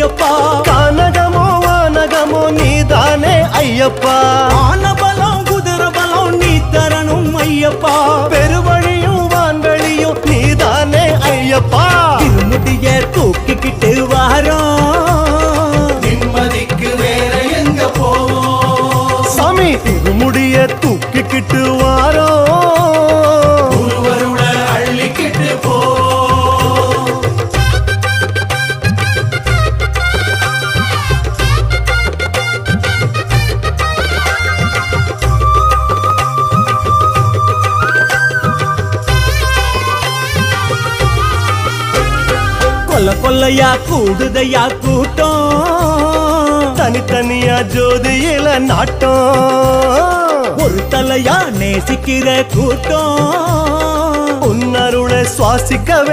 ஐயப்பா கானகமோ வானகமோ நீதானே ஐயப்பா ஆனபலம் குதிரபலம் நீ தரணும் ஐயப்பா பெருவழியும் வான்வழியும் நீதானே ஐயப்பா திருமுடிய தூக்கிக்கிட்டு வாரோம் நிம்மதிக்கு வேற எங்க போவோம் சாமி திருமுடிய தூக்கிக்கிட்டு வாரோ ஒருவருட அள்ளிக்கிட்டு போ கொல்ல கொல்லையா கூடுதையா கூட்டம் தனித்தனியா ஜோதியில நாட்டம் ஒரு தலையா நேசிக்கிற கூட்டம் உன்னருளை சுவாசிக்கவே